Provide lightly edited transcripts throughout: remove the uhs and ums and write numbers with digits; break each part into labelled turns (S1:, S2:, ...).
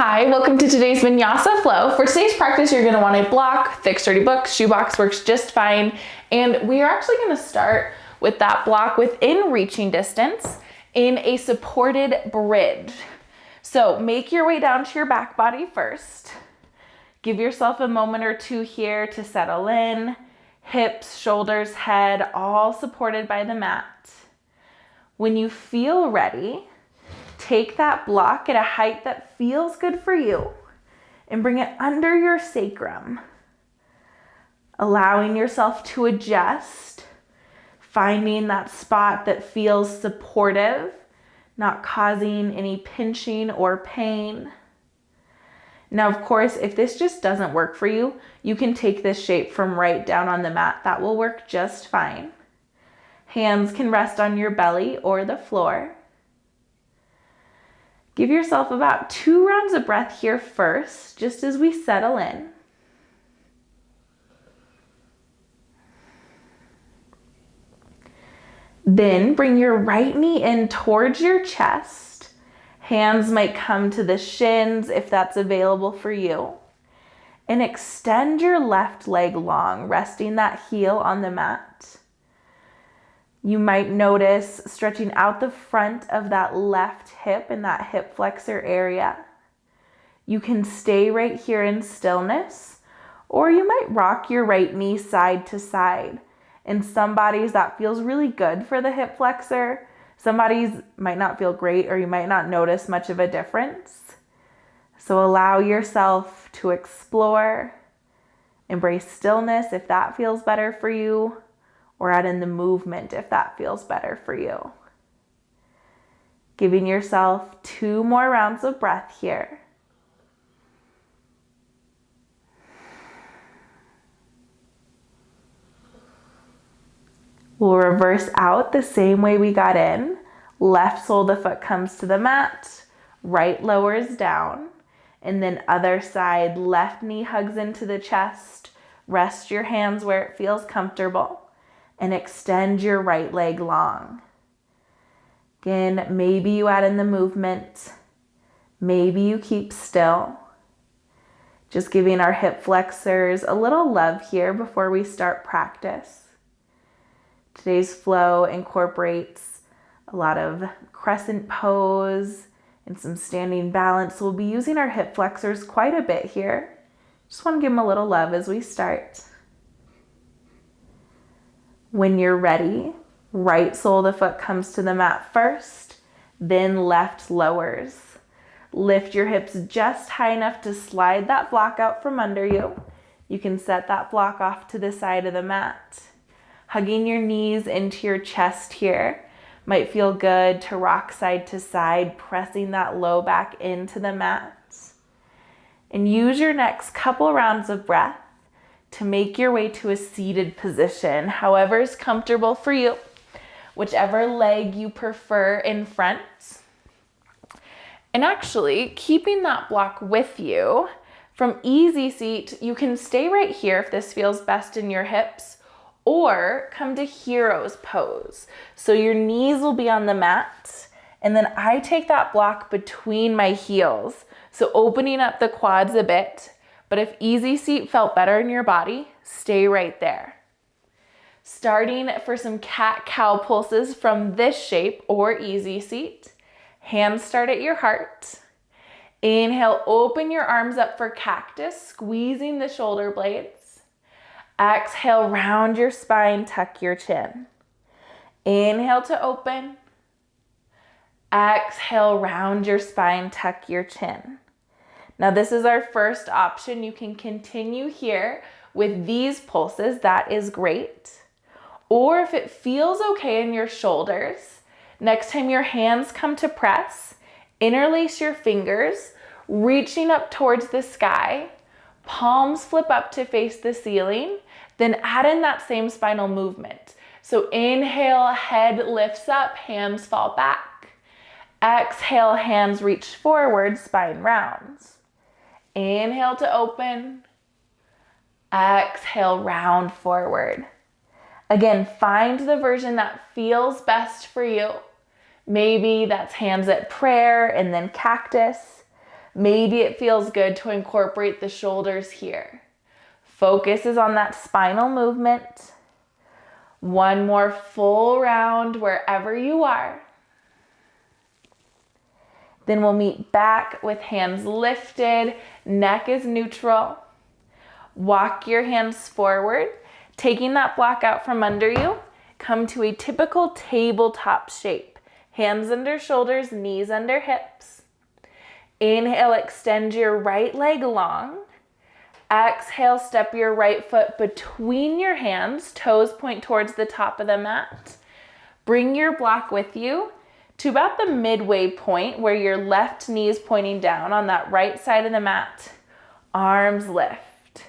S1: Hi, welcome to today's Vinyasa flow. For today's practice, you're gonna want a block, thick sturdy book, shoebox works just fine. And we are actually gonna start with that block within reaching distance in a supported bridge. So make your way down to your back body first. Give yourself a moment or two here to settle in. Hips, shoulders, head, all supported by the mat. When you feel ready, take that block at a height that feels good for you and bring it under your sacrum, allowing yourself to adjust, finding that spot that feels supportive, not causing any pinching or pain. Now, of course, if this just doesn't work for you, you can take this shape from right down on the mat. That will work just fine. Hands can rest on your belly or the floor. Give yourself about 2 rounds of breath here first, just as we settle in. Then bring your right knee in towards your chest. Hands might come to the shins if that's available for you. And extend your left leg long, resting that heel on the mat. You might notice stretching out the front of that left hip in that hip flexor area. You can stay right here in stillness, or you might rock your right knee side to side. In some bodies, that feels really good for the hip flexor. Some bodies might not feel great, or you might not notice much of a difference. So allow yourself to explore, embrace stillness if that feels better for you, or add in the movement if that feels better for you. Giving yourself 2 more rounds of breath here. We'll reverse out the same way we got in. Left sole of the foot comes to the mat, right lowers down, and then other side, left knee hugs into the chest. Rest your hands where it feels comfortable. And extend your right leg long. Again, maybe you add in the movement. Maybe you keep still. Just giving our hip flexors a little love here before we start practice. Today's flow incorporates a lot of crescent pose and some standing balance. So we'll be using our hip flexors quite a bit here. Just want to give them a little love as we start. When you're ready, right sole of the foot comes to the mat first, then left lowers. Lift your hips just high enough to slide that block out from under you. You can set that block off to the side of the mat. Hugging your knees into your chest here. Might feel good to rock side to side, pressing that low back into the mat. And use your next couple rounds of breath to make your way to a seated position, however is comfortable for you, whichever leg you prefer in front. And actually, keeping that block with you, from easy seat, you can stay right here if this feels best in your hips, or come to hero's pose. So your knees will be on the mat, and then I take that block between my heels, so opening up the quads a bit. But if easy seat felt better in your body, stay right there. Starting for some cat-cow pulses from this shape or easy seat. Hands start at your heart. Inhale, open your arms up for cactus, squeezing the shoulder blades. Exhale, round your spine, tuck your chin. Inhale to open. Exhale, round your spine, tuck your chin. Now this is our first option. You can continue here with these pulses. That is great. Or if it feels okay in your shoulders, next time your hands come to press, interlace your fingers, reaching up towards the sky, palms flip up to face the ceiling, then add in that same spinal movement. So inhale, head lifts up, hands fall back. Exhale, hands reach forward, spine rounds. Inhale to open. Exhale, round forward. Again, find the version that feels best for you. Maybe that's hands at prayer and then cactus. Maybe it feels good to incorporate the shoulders here. Focus is on that spinal movement. One more full round wherever you are. Then we'll meet back with hands lifted, neck is neutral. Walk your hands forward, taking that block out from under you. Come to a typical tabletop shape. Hands under shoulders, knees under hips. Inhale, extend your right leg long. Exhale, step your right foot between your hands. Toes point towards the top of the mat. Bring your block with you to about the midway point where your left knee is pointing down on that right side of the mat. Arms lift.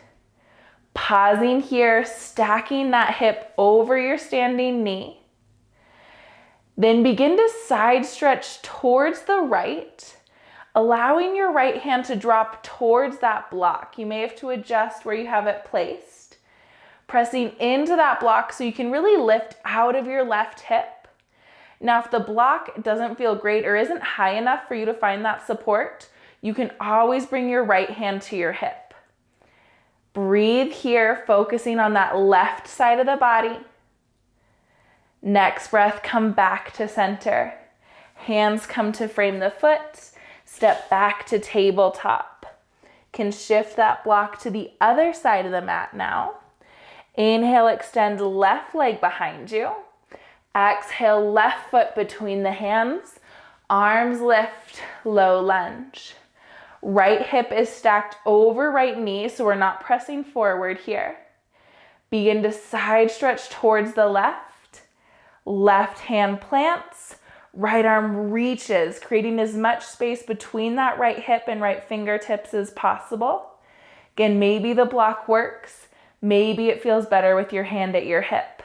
S1: Pausing here, stacking that hip over your standing knee. Then begin to side stretch towards the right, allowing your right hand to drop towards that block. You may have to adjust where you have it placed. Pressing into that block so you can really lift out of your left hip. Now, if the block doesn't feel great or isn't high enough for you to find that support, you can always bring your right hand to your hip. Breathe here, focusing on that left side of the body. Next breath, come back to center. Hands come to frame the foot. Step back to tabletop. Can shift that block to the other side of the mat now. Inhale, extend left leg behind you. Exhale, left foot between the hands. Arms lift, low lunge. Right hip is stacked over right knee, so we're not pressing forward here. Begin to side stretch towards the left. Left hand plants. Right arm reaches, creating as much space between that right hip and right fingertips as possible. Again, maybe the block works. Maybe it feels better with your hand at your hip.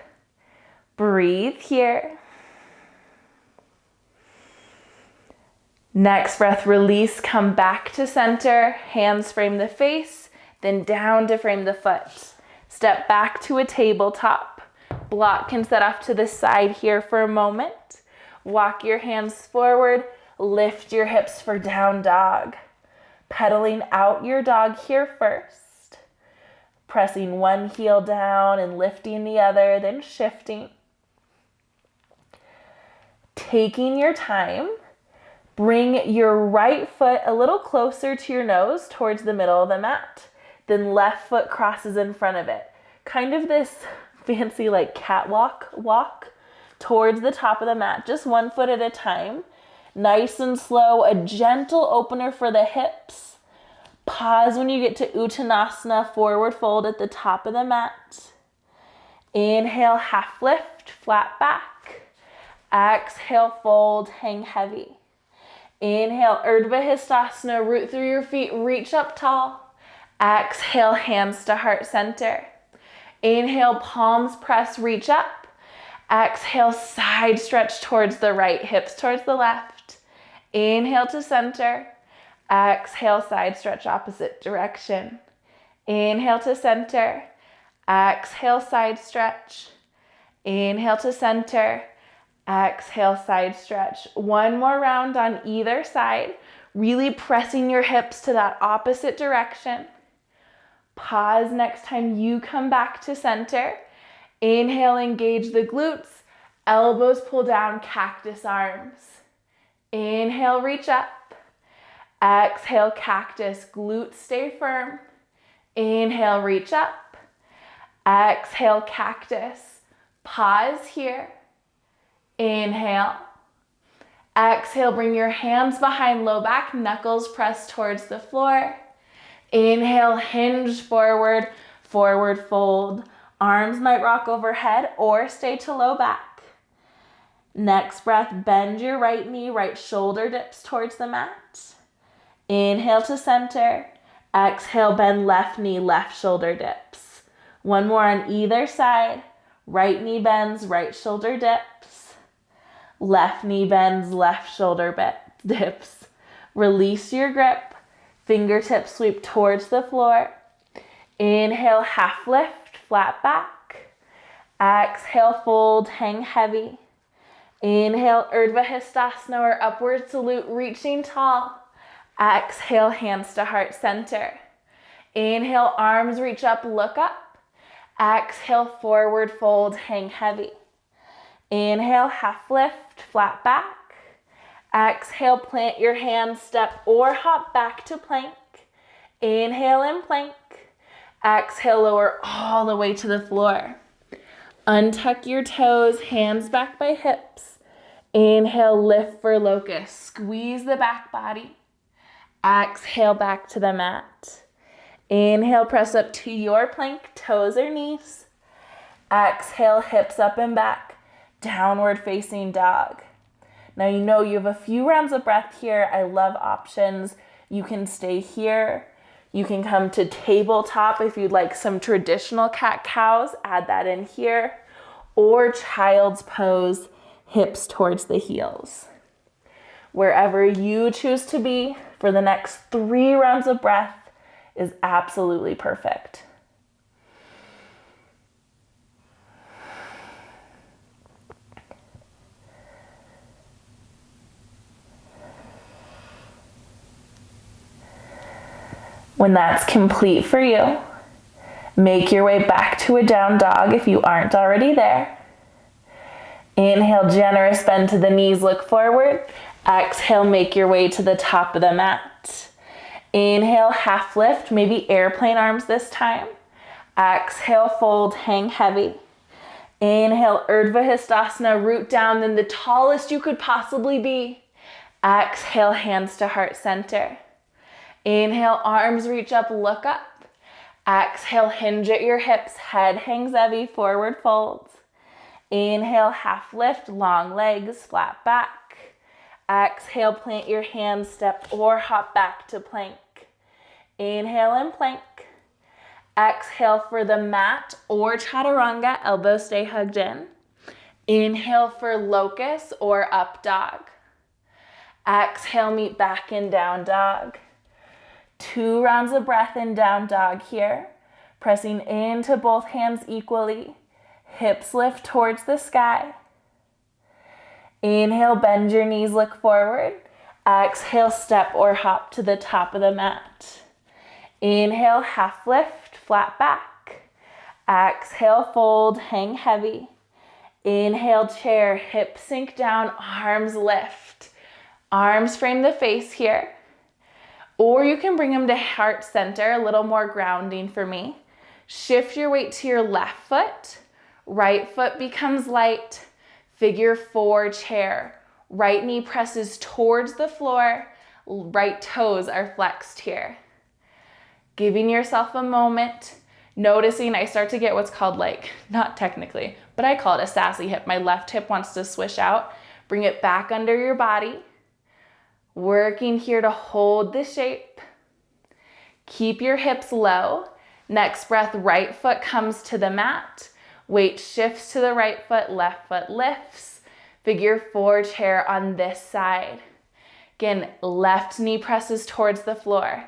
S1: Breathe here. Next breath, release, come back to center. Hands frame the face, then down to frame the foot. Step back to a tabletop. Block can set off to the side here for a moment. Walk your hands forward, lift your hips for down dog. Pedaling out your dog here first. Pressing one heel down and lifting the other, then shifting. Taking your time, bring your right foot a little closer to your nose towards the middle of the mat. Then left foot crosses in front of it. Kind of this fancy like catwalk walk towards the top of the mat, just one foot at a time. Nice and slow, a gentle opener for the hips. Pause when you get to Uttanasana, forward fold at the top of the mat. Inhale, half lift, flat back. Exhale, fold, hang heavy. Inhale, Urdhva Hastasana, root through your feet, reach up tall. Exhale, hands to heart center. Inhale, palms press, reach up. Exhale, side stretch towards the right, hips towards the left. Inhale to center. Exhale, side stretch opposite direction. Inhale to center. Exhale, side stretch. Inhale to center. Exhale, side stretch. One more round on either side. Really pressing your hips to that opposite direction. Pause next time you come back to center. Inhale, engage the glutes. Elbows pull down, cactus arms. Inhale, reach up. Exhale, cactus, glutes stay firm. Inhale, reach up. Exhale, cactus. Pause here. Inhale. Exhale, bring your hands behind low back, knuckles press towards the floor. Inhale, hinge forward, forward fold. Arms might rock overhead or stay to low back. Next breath, bend your right knee, right shoulder dips towards the mat. Inhale to center. Exhale, bend left knee, left shoulder dips. One more on either side. Right knee bends, right shoulder dips. Left knee bends, left shoulder dips. Release your grip. Fingertips sweep towards the floor. Inhale, half lift, flat back. Exhale, fold, hang heavy. Inhale, Urdhva Hastasana or upward salute, reaching tall. Exhale, hands to heart center. Inhale, arms reach up, look up. Exhale, forward fold, hang heavy. Inhale, half lift, flat back. Exhale, plant your hands, step or hop back to plank. Inhale in plank. Exhale, lower all the way to the floor. Untuck your toes, hands back by hips. Inhale, lift for locust. Squeeze the back body. Exhale, back to the mat. Inhale, press up to your plank, toes or knees. Exhale, hips up and back, downward facing dog. Now you know you have a few rounds of breath here. I love options. You can stay here. You can come to tabletop if you'd like some traditional cat-cows, add that in here. Or child's pose, hips towards the heels. Wherever you choose to be for the next 3 rounds of breath is absolutely perfect. When that's complete for you, make your way back to a down dog if you aren't already there. Inhale, generous bend to the knees, look forward. Exhale, make your way to the top of the mat. Inhale, half lift, maybe airplane arms this time. Exhale, fold, hang heavy. Inhale, Urdhva Hastasana, root down, then the tallest you could possibly be. Exhale, hands to heart center. Inhale, arms reach up, look up. Exhale, hinge at your hips, head hangs heavy, forward fold. Inhale, half lift, long legs, flat back. Exhale, plant your hands, step or hop back to plank. Inhale in plank. Exhale for the mat or chaturanga, elbows stay hugged in. Inhale for locust or up dog. Exhale, meet back in down dog. 2 rounds of breath in down dog here. Pressing into both hands equally. Hips lift towards the sky. Inhale, bend your knees, look forward. Exhale, step or hop to the top of the mat. Inhale, half lift, flat back. Exhale, fold, hang heavy. Inhale, chair, hips sink down, arms lift. Arms frame the face here. Or you can bring them to heart center, a little more grounding for me. Shift your weight to your left foot. Right foot becomes light. Figure 4 chair. Right knee presses towards the floor. Right toes are flexed here. Giving yourself a moment. Noticing I start to get what's called not technically, but I call it a sassy hip. My left hip wants to swish out. Bring it back under your body. Working here to hold the shape. Keep your hips low. Next breath, right foot comes to the mat. Weight shifts to the right foot, left foot lifts. Figure 4 chair on this side. Again, left knee presses towards the floor.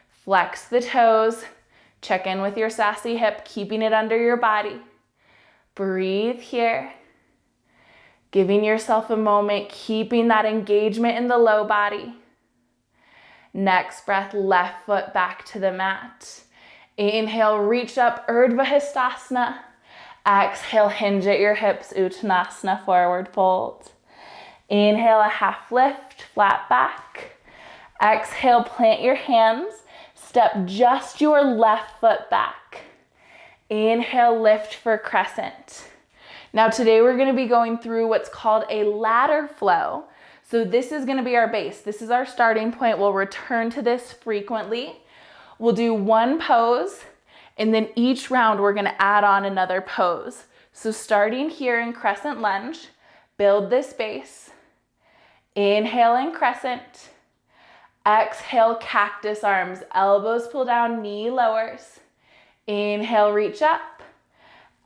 S1: Flex the toes. Check in with your sassy hip, keeping it under your body. Breathe here. Giving yourself a moment, keeping that engagement in the low body. Next breath, left foot back to the mat. Inhale, reach up, Urdhva Hastasana. Exhale, hinge at your hips, Uttanasana, forward fold. Inhale, a half lift, flat back. Exhale, plant your hands. Step just your left foot back. Inhale, lift for crescent. Now today we're going to be going through what's called a ladder flow. So this is going to be our base. This is our starting point. We'll return to this frequently. We'll do 1 pose, and then each round we're going to add on another pose. So starting here in crescent lunge, build this base. Inhale in crescent. Exhale, cactus arms, elbows pull down, knee lowers. Inhale, reach up.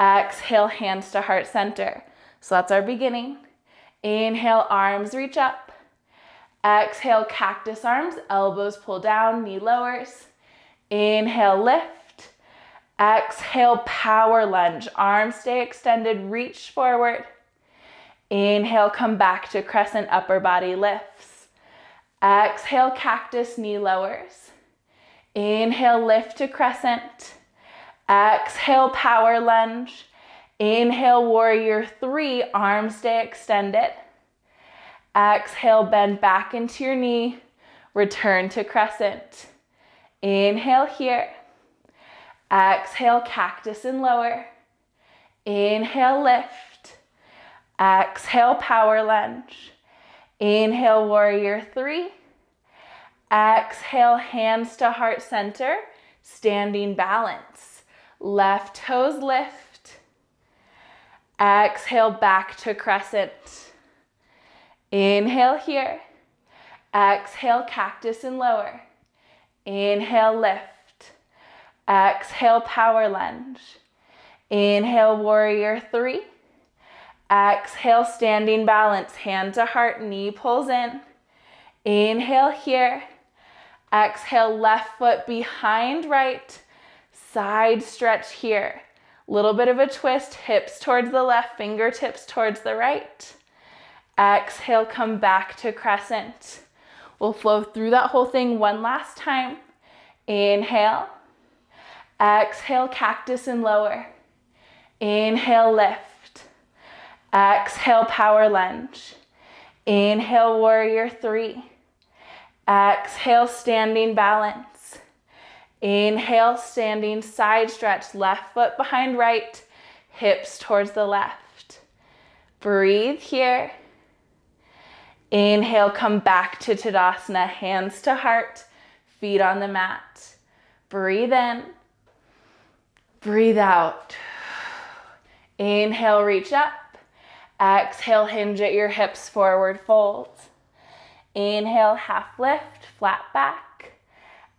S1: Exhale, hands to heart center. So that's our beginning. Inhale, arms reach up. Exhale, cactus arms, elbows pull down, knee lowers. Inhale, lift. Exhale, power lunge, arms stay extended, reach forward. Inhale, come back to crescent, upper body lifts. Exhale, cactus, knee lowers. Inhale, lift to crescent. Exhale, power lunge. Inhale, warrior three, arms stay extended. Exhale, bend back into your knee. Return to crescent. Inhale here. Exhale, cactus and lower. Inhale, lift. Exhale, power lunge. Inhale, warrior three. Exhale, hands to heart center, standing balance. Left toes lift. Exhale, back to crescent. Inhale here. Exhale, cactus and lower. Inhale, lift. Exhale, power lunge. Inhale, warrior three. Exhale, standing balance, hand to heart, knee pulls in. Inhale here. Exhale, left foot behind right. Side stretch here. Little bit of a twist, hips towards the left, fingertips towards the right. Exhale, come back to crescent. We'll flow through that whole thing one last time. Inhale. Exhale, cactus and lower. Inhale, lift. Exhale, power lunge. Inhale, warrior three. Exhale, standing balance. Inhale, standing side stretch, left foot behind right, hips towards the left. Breathe here. Inhale, come back to Tadasana, hands to heart, feet on the mat. Breathe in. Breathe out. Inhale, reach up. Exhale, hinge at your hips, forward fold. Inhale, half lift, flat back.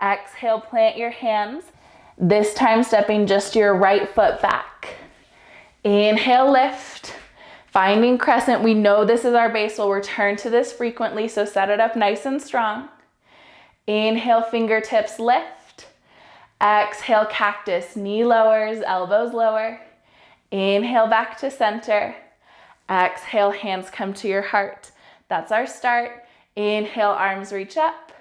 S1: Exhale, plant your hands. This time stepping just your right foot back. Inhale, lift. Finding crescent, we know this is our base. We'll return to this frequently, so set it up nice and strong. Inhale, fingertips lift. Exhale, cactus, knee lowers, elbows lower. Inhale, back to center. Exhale, hands come to your heart. That's our start. Inhale, arms reach up.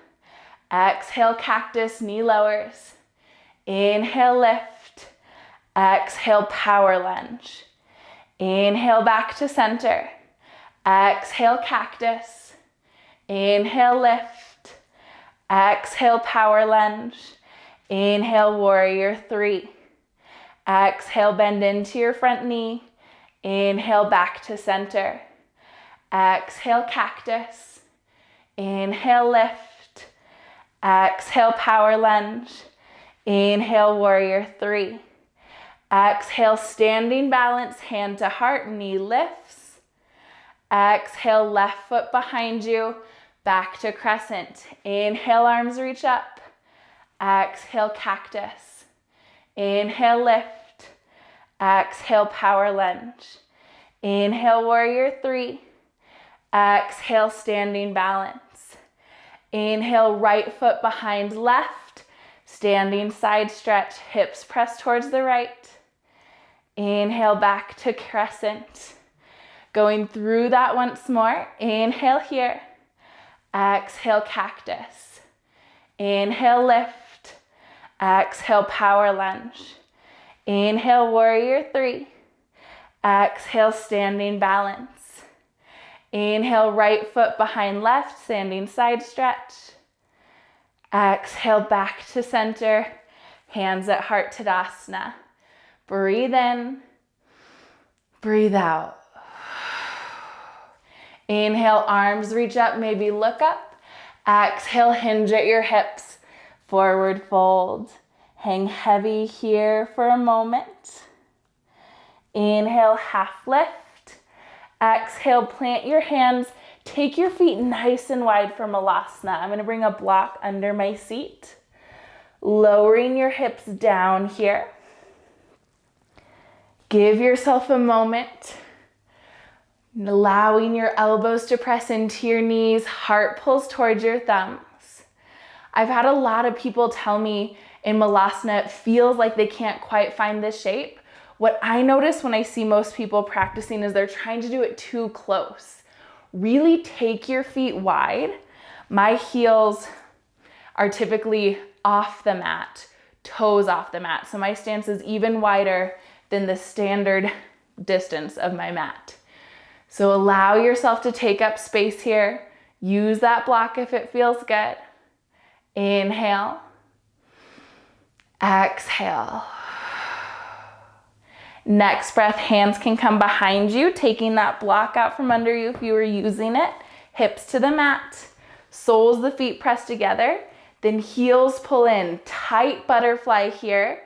S1: Exhale, cactus, knee lowers. Inhale, lift. Exhale, power lunge. Inhale, back to center. Exhale, cactus. Inhale, lift. Exhale, power lunge. Inhale, warrior three. Exhale, bend into your front knee. Inhale, back to center. Exhale, cactus. Inhale, lift. Exhale, power lunge. Inhale, warrior three. Exhale, standing balance, hand to heart, knee lifts. Exhale, left foot behind you, back to crescent. Inhale, arms reach up. Exhale, cactus. Inhale, lift. Exhale, power lunge. Inhale, warrior three. Exhale, standing balance. Inhale, right foot behind left. Standing side stretch, hips press towards the right. Inhale, back to crescent. Going through that once more. Inhale here. Exhale, cactus. Inhale, lift. Exhale, power lunge. Inhale, warrior three. Exhale, standing balance. Inhale, right foot behind left, standing side stretch. Exhale, back to center. Hands at heart, Tadasana. Breathe in. Breathe out. Inhale, arms reach up, maybe look up. Exhale, hinge at your hips. Forward fold. Hang heavy here for a moment. Inhale, half lift. Exhale, plant your hands. Take your feet nice and wide for Malasana. I'm gonna bring a block under my seat. Lowering your hips down here. Give yourself a moment. Allowing your elbows to press into your knees. Heart pulls towards your thumbs. I've had a lot of people tell me in Malasana it feels like they can't quite find this shape. What I notice when I see most people practicing is they're trying to do it too close. Really take your feet wide. My heels are typically off the mat, toes off the mat. So my stance is even wider than the standard distance of my mat. So allow yourself to take up space here. Use that block if it feels good. Inhale. Exhale. Next breath, hands can come behind you, taking that block out from under you if you were using it. Hips to the mat. Soles of the feet press together. Then heels pull in. Tight butterfly here.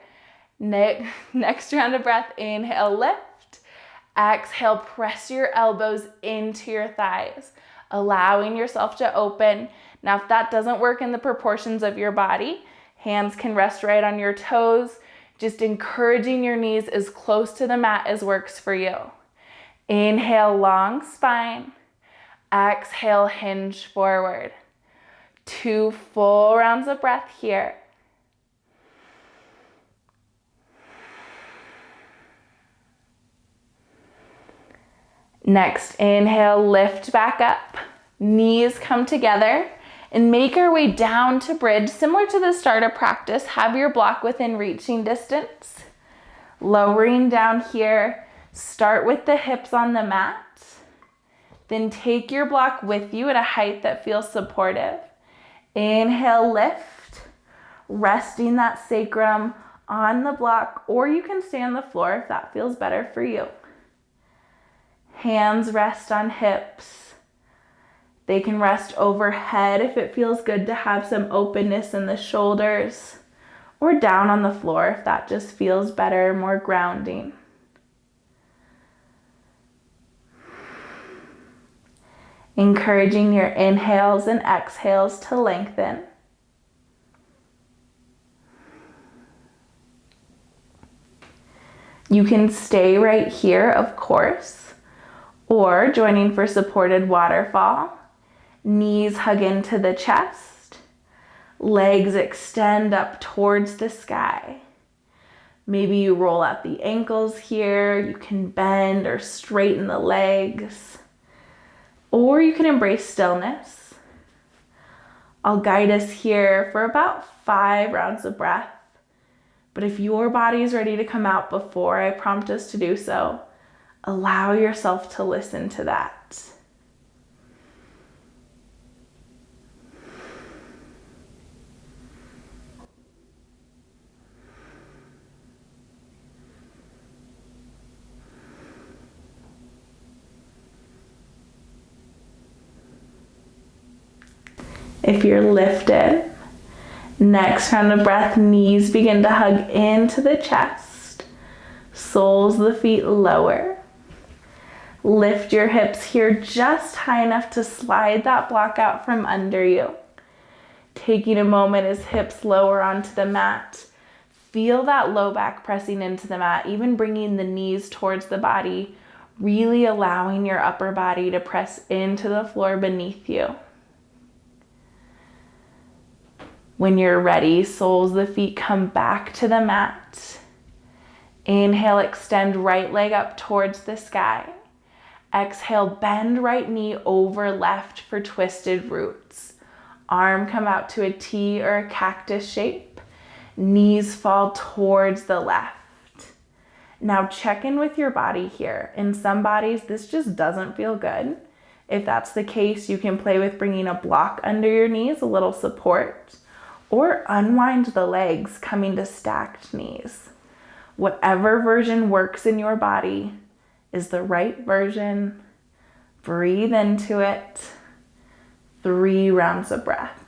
S1: Next round of breath, inhale, lift. Exhale, press your elbows into your thighs, allowing yourself to open. Now, if that doesn't work in the proportions of your body, hands can rest right on your toes, just encouraging your knees as close to the mat as works for you. Inhale, long spine. Exhale, hinge forward. 2 full rounds of breath here. Next, inhale, lift back up. Knees come together and make our way down to bridge. Similar to the start of practice, have your block within reaching distance. Lowering down here, start with the hips on the mat. Then take your block with you at a height that feels supportive. Inhale, lift, resting that sacrum on the block, or you can stay on the floor if that feels better for you. Hands rest on hips. They can rest overhead if it feels good to have some openness in the shoulders, or down on the floor if that just feels better, more grounding. Encouraging your inhales and exhales to lengthen. You can stay right here, of course, or joining for supported waterfall. Knees hug into the chest. Legs extend up towards the sky. Maybe you roll out the ankles here. You can bend or straighten the legs. Or you can embrace stillness. I'll guide us here for about 5 rounds of breath. But if your body is ready to come out before I prompt us to do so, allow yourself to listen to that. If you're lifted, next round of breath, knees begin to hug into the chest. Soles of the feet lower. Lift your hips here just high enough to slide that block out from under you. Taking a moment as hips lower onto the mat. Feel that low back pressing into the mat, even bringing the knees towards the body, really allowing your upper body to press into the floor beneath you. When you're ready, soles of the feet come back to the mat. Inhale, extend right leg up towards the sky. Exhale, bend right knee over left for twisted roots. Arm come out to a T or a cactus shape. Knees fall towards the left. Now check in with your body here. In some bodies, this just doesn't feel good. If that's the case, you can play with bringing a block under your knees, a little support. Or unwind the legs, coming to stacked knees. Whatever version works in your body is the right version. Breathe into it. 3 rounds of breath.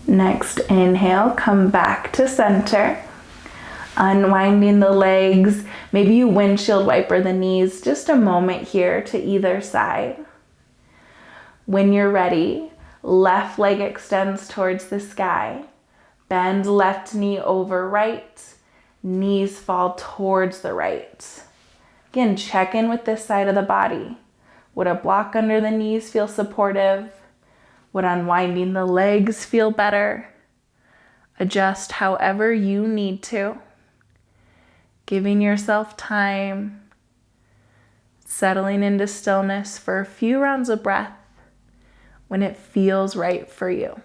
S1: Next, inhale, come back to center. Unwinding the legs. Maybe you windshield wiper the knees. Just a moment here to either side. When you're ready, left leg extends towards the sky. Bend left knee over right. Knees fall towards the right. Again, check in with this side of the body. Would a block under the knees feel supportive? Would unwinding the legs feel better? Adjust however you need to. Giving yourself time, settling into stillness for a few rounds of breath when it feels right for you.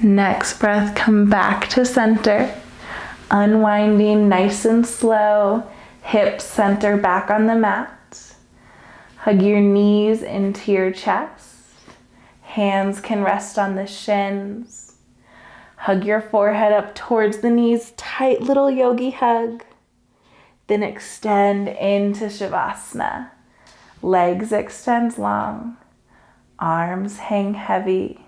S1: Next breath, come back to center. Unwinding nice and slow. Hips center back on the mat. Hug your knees into your chest. Hands can rest on the shins. Hug your forehead up towards the knees. Tight little yogi hug. Then extend into Shavasana. Legs extend long. Arms hang heavy.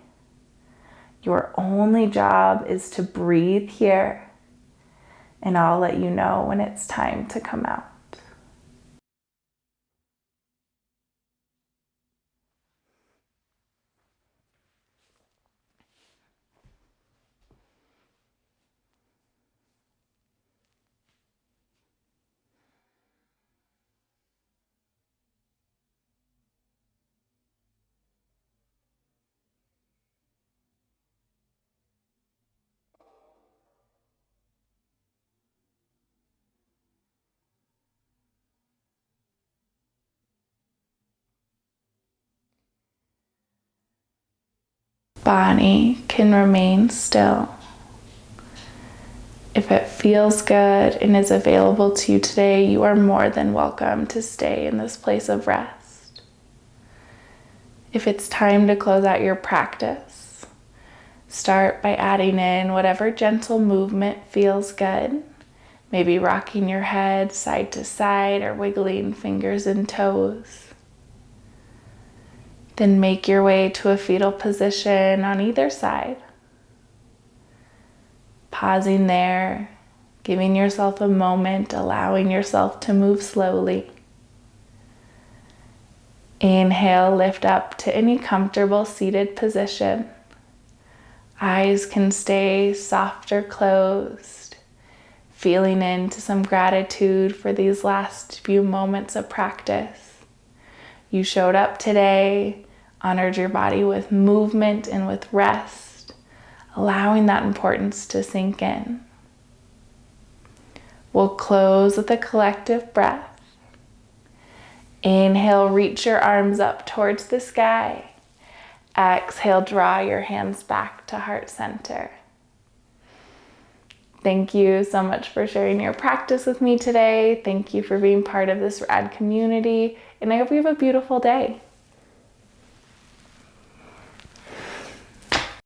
S1: Your only job is to breathe here, and I'll let you know when it's time to come out. Body can remain still. If it feels good and is available to you today, you are more than welcome to stay in this place of rest. If it's time to close out your practice, start by adding in whatever gentle movement feels good. Maybe rocking your head side to side or wiggling fingers and toes. Then make your way to a fetal position on either side. Pausing there, giving yourself a moment, allowing yourself to move slowly. Inhale, lift up to any comfortable seated position. Eyes can stay soft or closed. Feeling into some gratitude for these last few moments of practice. You showed up today, honored your body with movement and with rest, allowing that importance to sink in. We'll close with a collective breath. Inhale, reach your arms up towards the sky. Exhale, draw your hands back to heart center. Thank you so much for sharing your practice with me today. Thank you for being part of this rad community, and I hope you have a beautiful day.